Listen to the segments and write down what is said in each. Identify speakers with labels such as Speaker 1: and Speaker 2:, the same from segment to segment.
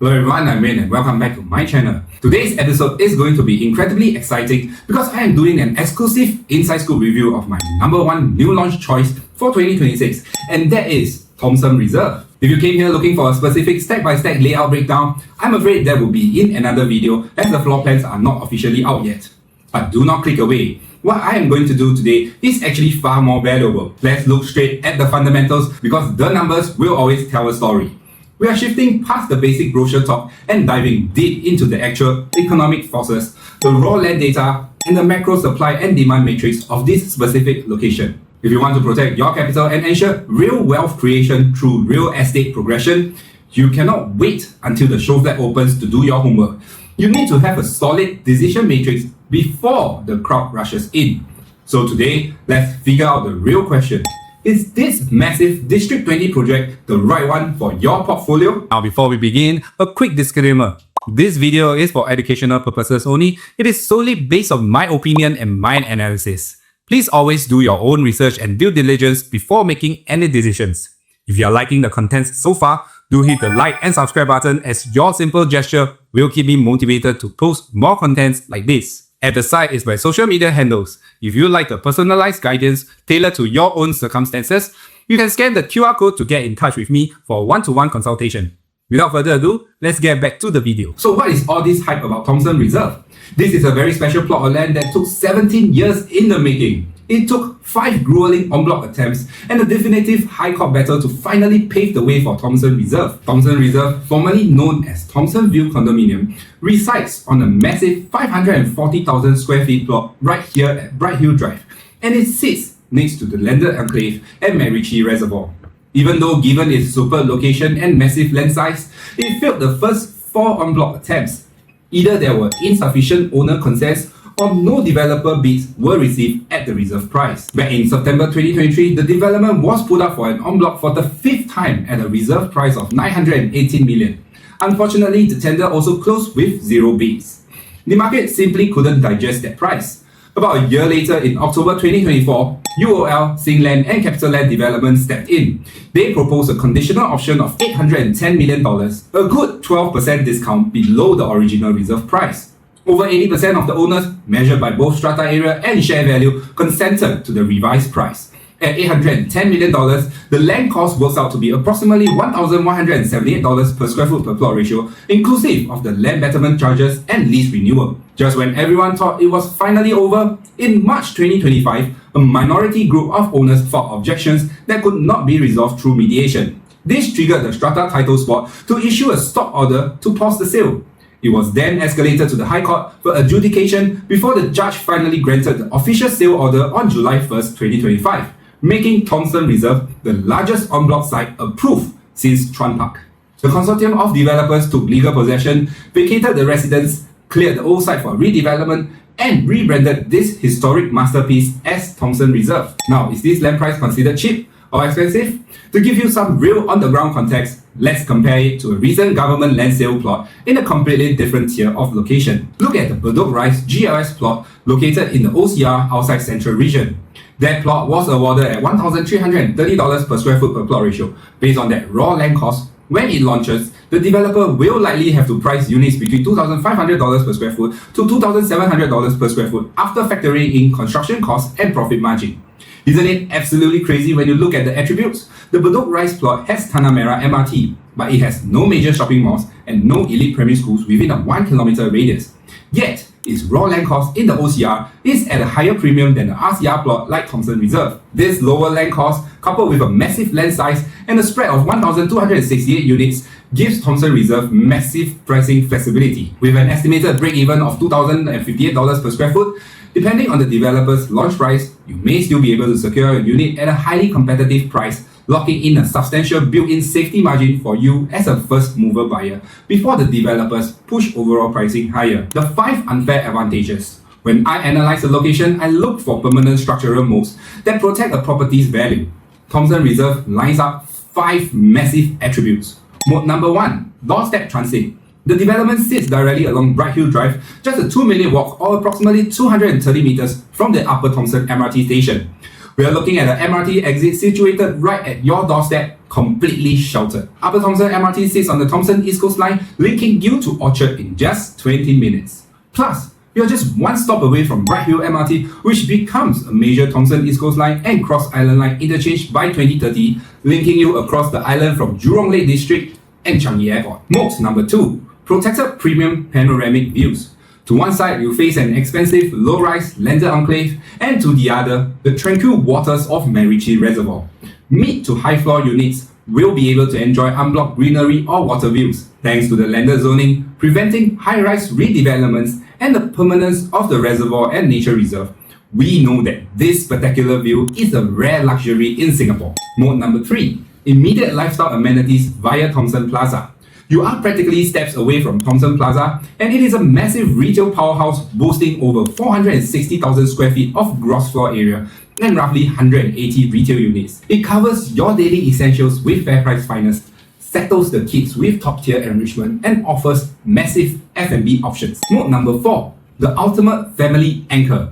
Speaker 1: Hello everyone, I'm Rain and welcome back to my channel. Today's episode is going to be incredibly exciting because I am doing an exclusive inside scoop review of my #1 new launch choice for 2026, and that is Thomson Reserve. If you came here looking for a specific step-by-step layout breakdown, I'm afraid that will be in another video as the floor plans are not officially out yet. But do not click away. What I am going to do today is actually far more valuable. Let's look straight at the fundamentals because the numbers will always tell a story. We are shifting past the basic brochure talk and diving deep into the actual economic forces, the raw land data, and the macro supply and demand matrix of this specific location. If you want to protect your capital and ensure real wealth creation through real estate progression, you cannot wait until the show flat opens to do your homework. You need to have a solid decision matrix before the crowd rushes in. So today, let's figure out the real question. Is this massive District 20 project the right one for your portfolio?
Speaker 2: Now before we begin, a quick disclaimer. This video is for educational purposes only. It is solely based on my opinion and my analysis. Please always do your own research and due diligence before making any decisions. If you are liking the contents so far, do hit the like and subscribe button as your simple gesture will keep me motivated to post more contents like this. At the side is my social media handles. If you like a personalized guidance tailored to your own circumstances, you can scan the QR code to get in touch with me for a one-to-one consultation. Without further ado, let's get back to the video.
Speaker 1: So what is all this hype about Thomson Reserve? This is a very special plot of land that took 17 years in the making. It took 5 grueling en bloc attempts and a definitive High Court battle to finally pave the way for Thomson Reserve. Thomson Reserve, formerly known as Thomson View Condominium, resides on a massive 540,000 square feet plot right here at Bright Hill Drive, and it sits next to the landed enclave at Macritchie Reservoir. Even though given its superb location and massive land size, it failed the first 4 en bloc attempts. Either there were insufficient owner consents or no developer bids were received at the reserve price. Back in September 2023, the development was put up for an en bloc for the 5th time at a reserve price of 918 million. Unfortunately, the tender also closed with 0 bids. The market simply couldn't digest that price. About a year later, in October 2024, UOL, Singland and CapitaLand Development stepped in. They proposed a conditional option of $810 million, a good 12% discount below the original reserve price. Over 80% of the owners, measured by both strata area and share value, consented to the revised price. At $810 million, the land cost works out to be approximately $1,178 per square foot per plot ratio, inclusive of the land betterment charges and lease renewal. Just when everyone thought it was finally over, in March 2025, a minority group of owners filed objections that could not be resolved through mediation. This triggered the Strata Titles Board to issue a stop order to pause the sale. It was then escalated to the High Court for adjudication before the judge finally granted the official sale order on July 1st, 2025, making Thomson Reserve the largest en bloc site approved since Chuan Park. The consortium of developers took legal possession, vacated the residence, cleared the old site for redevelopment, and rebranded this historic masterpiece as Thomson Reserve. Now, is this land price considered cheap or expensive? To give you some real on-the-ground context, let's compare it to a recent government land sale plot in a completely different tier of location. Look at the Bedok Rise GLS plot located in the OCR outside Central Region. That plot was awarded at $1,330 per square foot per plot ratio. Based on that raw land cost, when it launches, the developer will likely have to price units between $2,500 per square foot to $2,700 per square foot after factoring in construction costs and profit margin. Isn't it absolutely crazy when you look at the attributes? The Bedok Rise plot has Tanah Merah MRT, but it has no major shopping malls and no elite primary schools within a 1 kilometer radius. Yet, its raw land cost in the OCR is at a higher premium than the RCR plot like Thomson Reserve. This lower land cost, coupled with a massive land size and a spread of 1,268 units, gives Thomson Reserve massive pricing flexibility. With an estimated break-even of $2,058 per square foot, depending on the developer's launch price, you may still be able to secure a unit at a highly competitive price, locking in a substantial built-in safety margin for you as a first-mover buyer before the developers push overall pricing higher. The 5 unfair advantages. When I analyze a location, I look for permanent structural moats that protect a property's value. Thomson Reserve lines up 5 massive attributes. Mode number 1, doorstep transit. The development sits directly along Bright Hill Drive, just a 2-minute walk or approximately 230 meters from the Upper Thomson MRT station. We are looking at an MRT exit situated right at your doorstep, completely sheltered. Upper Thomson MRT sits on the Thomson East Coast Line, linking you to Orchard in just 20 minutes. Plus, you're just one stop away from Bright Hill MRT, which becomes a major Thomson East Coast Line and Cross Island Line interchange by 2030, linking you across the island from Jurong Lake District and Changi Airport. Moat number 2, protected premium panoramic views. To one side, you face an expensive, low-rise landed enclave, and to the other, the tranquil waters of Marichi Reservoir. Mid to high-floor units will be able to enjoy unblocked greenery or water views, thanks to the landed zoning, preventing high-rise redevelopments and the permanence of the reservoir and nature reserve. We know that this particular view is a rare luxury in Singapore. Mode number 3, immediate lifestyle amenities via Thomson Plaza. You are practically steps away from Thomson Plaza, and it is a massive retail powerhouse boasting over 460,000 square feet of gross floor area and roughly 180 retail units. It covers your daily essentials with fair price finest, settles the kids with top-tier enrichment, and offers massive F&B options. Mode number 4, the ultimate family anchor.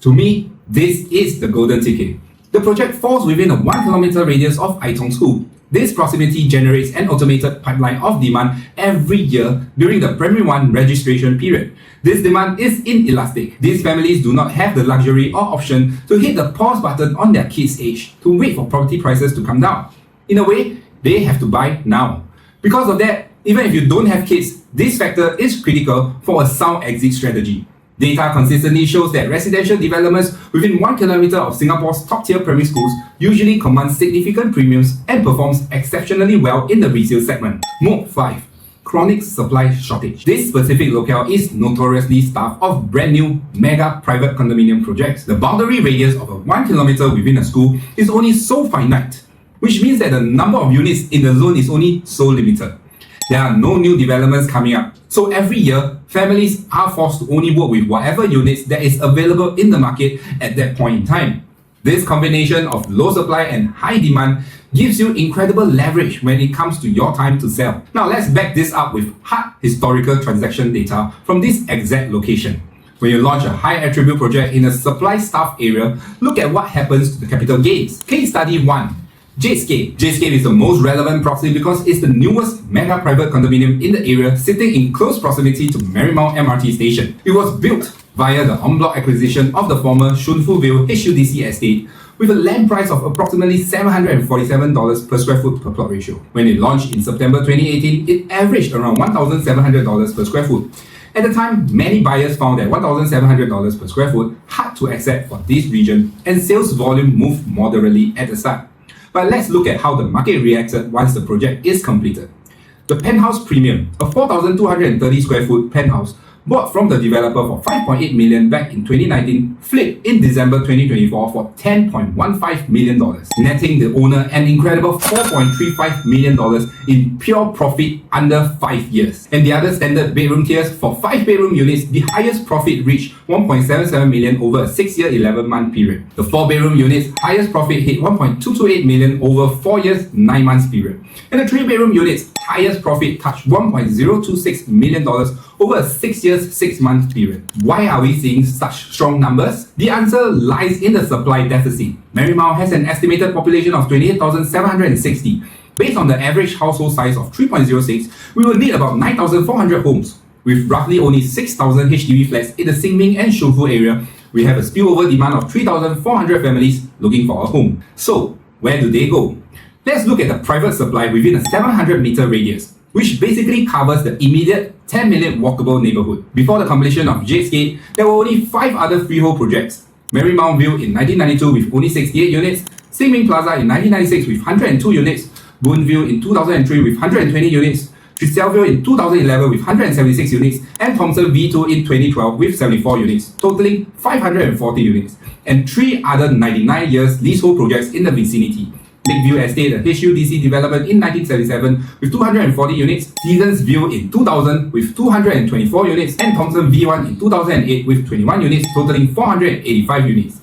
Speaker 1: To me, this is the golden ticket. The project falls within a 1 kilometer radius of Ai Tong School. This proximity generates an automated pipeline of demand every year during the Primary 1 registration period. This demand is inelastic. These families do not have the luxury or option to hit the pause button on their kids' age to wait for property prices to come down. In a way, they have to buy now. Because of that, even if you don't have kids, this factor is critical for a sound exit strategy. Data consistently shows that residential developments within 1 kilometer of Singapore's top-tier primary schools usually command significant premiums and performs exceptionally well in the resale segment. Mode 5, chronic supply shortage. This specific locale is notoriously starved of brand new mega private condominium projects. The boundary radius of a 1 kilometer within a school is only so finite, which means that the number of units in the zone is only so limited. There are no new developments coming up. So every year, families are forced to only work with whatever units that is available in the market at that point in time. This combination of low supply and high demand gives you incredible leverage when it comes to your time to sell. Now let's back this up with hard historical transaction data from this exact location. When you launch a high attribute project in a supply-starved area, look at what happens to the capital gains. Case study 1. Jadescape. Jadescape is the most relevant proxy because it's the newest mega private condominium in the area, sitting in close proximity to Marymount MRT station. It was built via the en bloc acquisition of the former Shunfuville HUDC estate with a land price of approximately $747 per square foot per plot ratio. When it launched in September 2018, it averaged around $1,700 per square foot. At the time, many buyers found that $1,700 per square foot hard to accept for this region, and sales volume moved moderately at the start. But let's look at how the market reacted once the project is completed. The Penthouse Premium, a 4,230 square foot penthouse bought from the developer for $5.8 million back in 2019, flipped in December 2024 for $10.15 million, netting the owner an incredible $4.35 million in pure profit under 5 years. And the other standard bedroom tiers, for 5-bedroom units, the highest profit reached $1.77 million over a 6-year, 11-month period. The 4-bedroom units' highest profit hit $1.228 million over 4 years, 9 months period. And the 3-bedroom units' highest profit touched $1.026 million over a 6 years, 6-month period. Why are we seeing such strong numbers? The answer lies in the supply deficit. Marymount has an estimated population of 28,760. Based on the average household size of 3.06, we will need about 9,400 homes. With roughly only 6,000 HDB flats in the Xingming and Shunfu area, we have a spillover demand of 3,400 families looking for a home. So, where do they go? Let's look at the private supply within a 700-meter radius, which basically covers the immediate 10-minute walkable neighborhood. Before the completion of Jadescape, there were only 5 other freehold projects. Marymount View in 1992 with only 68 units, Xingming Plaza in 1996 with 102 units, Boon View in 2003 with 120 units, Tristelville in 2011 with 176 units, and Thomson V2 in 2012 with 74 units, totaling 540 units, and 3 other 99 years leasehold projects in the vicinity. Lakeview Estate, a HUDC development in 1977 with 240 units, Seasons View in 2000 with 224 units, and Thomson V1 in 2008 with 21 units, totaling 485 units.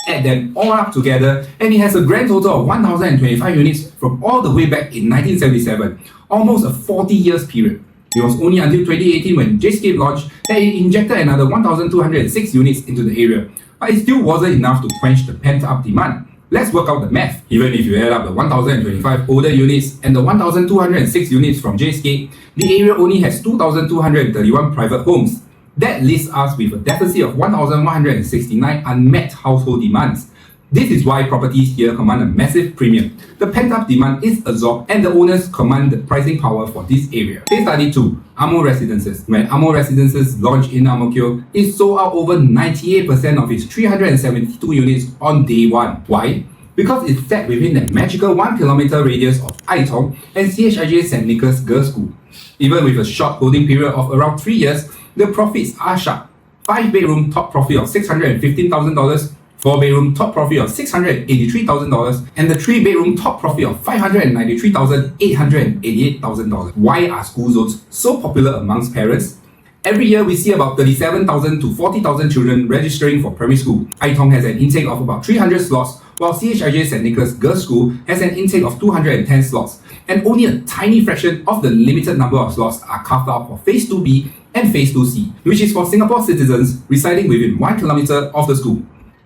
Speaker 1: Add them all up together, and it has a grand total of 1,025 units from all the way back in 1977, almost a 40 years period. It was only until 2018 when Jadescape launched that it injected another 1,206 units into the area, but it still wasn't enough to quench the pent-up demand. Let's work out the math. Even if you add up the 1,025 older units and the 1,206 units from Jscape, the area only has 2,231 private homes. That leaves us with a deficit of 1,169 unmet household demands. This is why properties here command a massive premium. The pent-up demand is absorbed and the owners command the pricing power for this area. Case study 2. Amo Residences. When Amo Residences launched in Ang Mo Kio, it sold out over 98% of its 372 units on day 1. Why? Because it's set within the magical 1 kilometer radius of Aitong and CHIJ St. Nicholas Girls' School. Even with a short holding period of around 3 years, the profits are sharp. 5-bedroom top profit of $615,000, 4-bedroom top profit of $683,000, and the 3-bedroom top profit of $593,888,000. Why are school zones so popular amongst parents? Every year we see about 37,000 to 40,000 children registering for primary school. Aitong has an intake of about 300 slots, while CHIJ St. Nicholas Girls' School has an intake of 210 slots. And only a tiny fraction of the limited number of slots are carved out for Phase 2B and Phase 2C, which is for Singapore citizens residing within 1 kilometer of the school.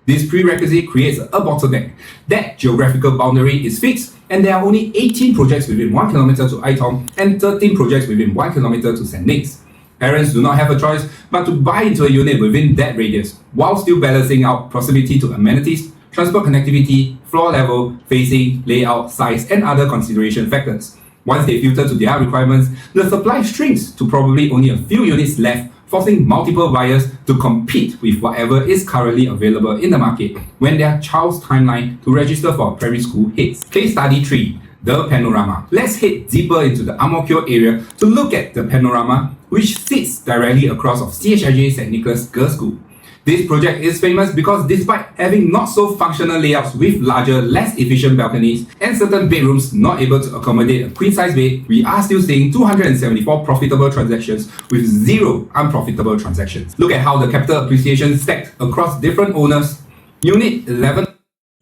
Speaker 1: This prerequisite creates a bottleneck. That geographical boundary is fixed, and there are only 18 projects within 1 kilometer to Aitong and 13 projects within 1 kilometer to St. Nick's. Parents do not have a choice but to buy into a unit within that radius, while still balancing out proximity to amenities, transport connectivity, floor level, facing, layout, size, and other consideration factors. Once they filter to their requirements, the supply shrinks to probably only a few units left, forcing multiple buyers to compete with whatever is currently available in the market when their child's timeline to register for a primary school hits. Case study 3. The Panorama. Let's head deeper into the Ang Mo Kio area to look at the Panorama, which sits directly across of CHIJ St. Nicholas Girls' School. This project is famous because despite having not so functional layouts with larger, less efficient balconies and certain bedrooms not able to accommodate a queen-size bed, we are still seeing 274 profitable transactions with 0 unprofitable transactions. Look at how the capital appreciation stacked across different owners. Unit 11,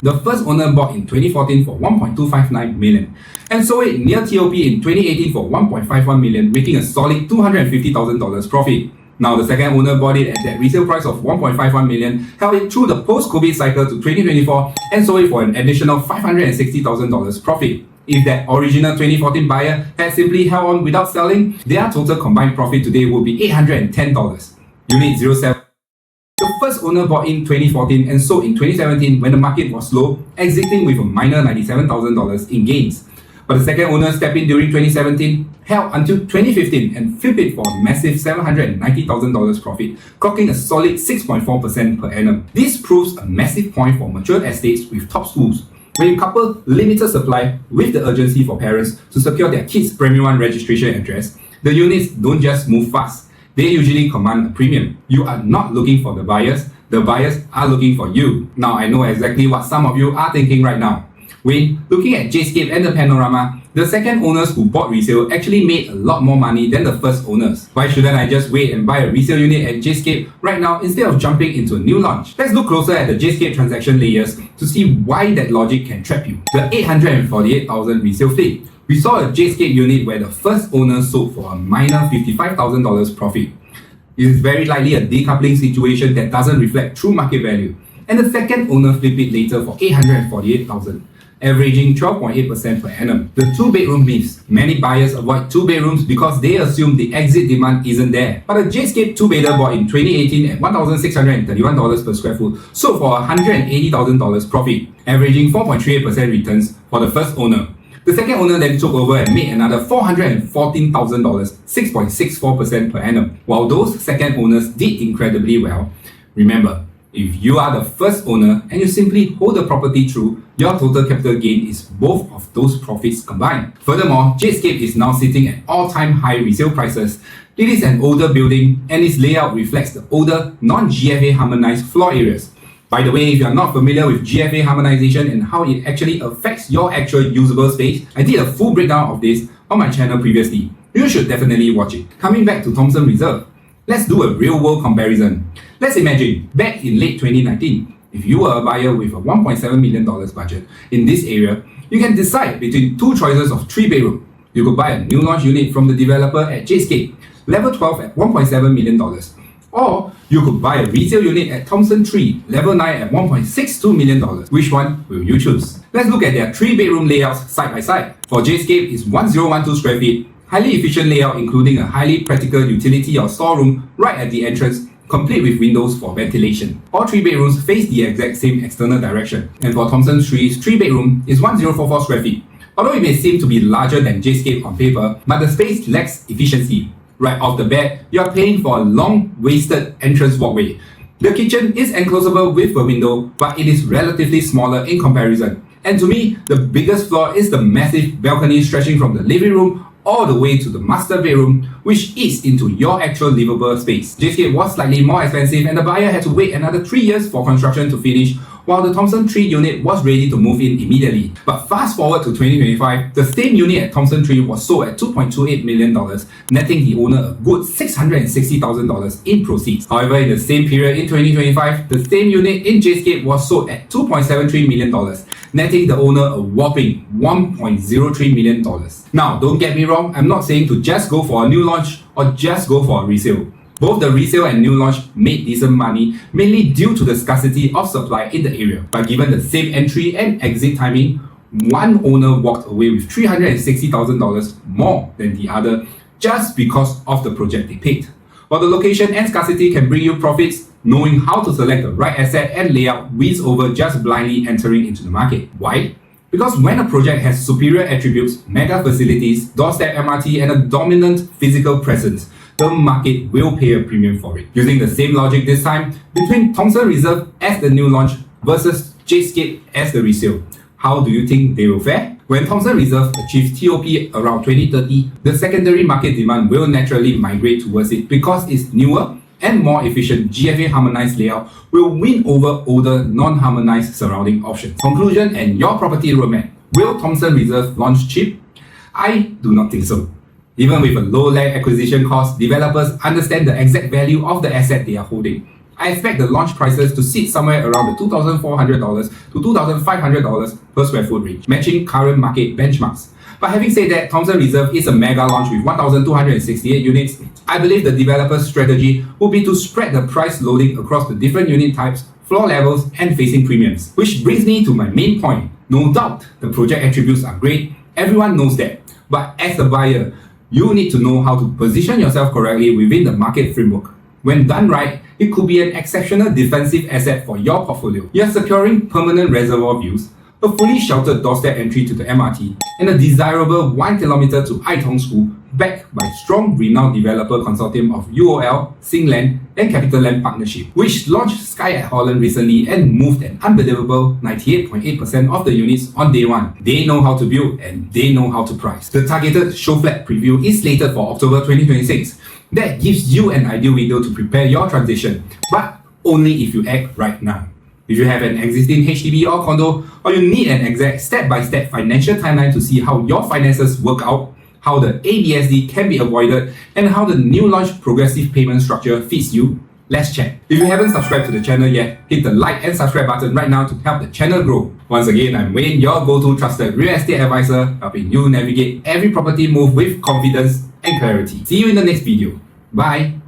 Speaker 1: the first owner bought in 2014 for 1.259 million and sold it near TOP in 2018 for 1.51 million, making a solid $250,000 profit. Now the second owner bought it at that resale price of 1.51 million, held it through the post-COVID cycle to 2024 and sold it for an additional $560,000 profit. If that original 2014 buyer had simply held on without selling, their total combined profit today would be $810. Unit 07. The first owner bought in 2014 and sold in 2017 when the market was slow, exiting with a minor $97,000 in gains. But the second owner stepped in during 2017, held until 2015 and flipped it for a massive $790,000 profit, clocking a solid 6.4% per annum. This proves a massive point for mature estates with top schools. When you couple limited supply with the urgency for parents to secure their kids' Primary 1 registration address, the units don't just move fast. They usually command a premium. You are not looking for the buyers are looking for you. Now I know exactly what some of you are thinking right now. When looking at Jscape and the Panorama, the second owners who bought resale actually made a lot more money than the first owners. Why shouldn't I just wait and buy a resale unit at Jscape right now instead of jumping into a new launch? Let's look closer at the Jscape transaction layers to see why that logic can trap you. The 848,000 resale flip. We saw a Jscape unit where the first owner sold for a minor $55,000 profit. It is very likely a decoupling situation that doesn't reflect true market value. And the second owner flipped it later for $848,000. Averaging 12.8% per annum. The 2-bedroom myths. Many buyers avoid 2 bedrooms because they assume the exit demand isn't there. But a Jscape 2-bedder bought in 2018 at $1,631 per square foot sold for $180,000 profit, averaging 4.38% returns for the first owner. The second owner then took over and made another $414,000, 6.64% per annum. While those second owners did incredibly well, remember, if you are the first owner and you simply hold the property through, your total capital gain is both of those profits combined. Furthermore, Jscape is now sitting at all-time high resale prices. It is an older building and its layout reflects the older, non-GFA harmonized floor areas. By the way, if you are not familiar with GFA harmonization and how it actually affects your actual usable space, I did a full breakdown of this on my channel previously. You should definitely watch it. Coming back to Thomson Reserve, let's do a real-world comparison. Let's imagine, back in late 2019, if you were a buyer with a $1.7 million budget in this area, you can decide between two choices of 3-bedroom. You could buy a new launch unit from the developer at Jscape, level 12 at $1.7 million. Or you could buy a resale unit at Thomson 3, level 9 at $1.62 million. Which one will you choose? Let's look at their 3-bedroom layouts side by side. For Jscape, it's 1012 square feet, highly efficient layout including a highly practical utility or storeroom right at the entrance, complete with windows for ventilation. All 3 bedrooms face the exact same external direction. And for Thomson 3's 3-bedroom is 1044 square feet. Although it may seem to be larger than Jscape on paper, but the space lacks efficiency. Right off the bat, you are paying for a long, wasted entrance walkway. The kitchen is enclosable with a window, but it is relatively smaller in comparison. And to me, the biggest flaw is the massive balcony stretching from the living room all the way to the master bedroom, which eats into your actual livable space. Jscape was slightly more expensive and the buyer had to wait another 3 years for construction to finish, while the Thomson 3 unit was ready to move in immediately. But fast forward to 2025, the same unit at Thomson 3 was sold at $2.28 million, netting the owner a good $660,000 in proceeds. However, in the same period in 2025, the same unit in Jscape was sold at $2.73 million, netting the owner a whopping $1.03 million. Now, don't get me wrong, I'm not saying to just go for a new launch or just go for a resale. Both the resale and new launch made decent money, mainly due to the scarcity of supply in the area. But given the same entry and exit timing, one owner walked away with $360,000 more than the other just because of the project they picked. While the location and scarcity can bring you profits, knowing how to select the right asset and layout wins over just blindly entering into the market. Why? Because when a project has superior attributes, mega facilities, doorstep MRT, and a dominant physical presence, the market will pay a premium for it. Using the same logic this time, between Thomson Reserve as the new launch versus Jscape as the resale, how do you think they will fare? When Thomson Reserve achieves TOP around 2030, the secondary market demand will naturally migrate towards it because its newer and more efficient GFA harmonized layout will win over older non-harmonized surrounding options. Conclusion and your property roadmap. Will Thomson Reserve launch cheap? I do not think so. Even with a low land acquisition cost, developers understand the exact value of the asset they are holding. I expect the launch prices to sit somewhere around the $2,400 to $2,500 per square foot range, matching current market benchmarks. But having said that, Thomson Reserve is a mega launch with 1,268 units. I believe the developer's strategy will be to spread the price loading across the different unit types, floor levels, and facing premiums. Which brings me to my main point. No doubt, the project attributes are great, everyone knows that. But as a buyer, you need to know how to position yourself correctly within the market framework. When done right, it could be an exceptional defensive asset for your portfolio. You're securing permanent reservoir views, a fully sheltered doorstep entry to the MRT, and a desirable 1 kilometer to Ai Tong School, backed by strong renowned developer consortium of UOL, Singland, and Capital Land Partnership, which launched Sky at Holland recently and moved an unbelievable 98.8% of the units on day one. They know how to build and they know how to price. The targeted show flat preview is slated for October 2026. That gives you an ideal window to prepare your transition, but only if you act right now. If you have an existing HDB or condo, or you need an exact step-by-step financial timeline to see how your finances work out, how the ABSD can be avoided, and how the new launch progressive payment structure fits you, let's chat. If you haven't subscribed to the channel yet, hit the like and subscribe button right now to help the channel grow. Once again, I'm Wayne, your go-to trusted real estate advisor, helping you navigate every property move with confidence and clarity. See you in the next video. Bye!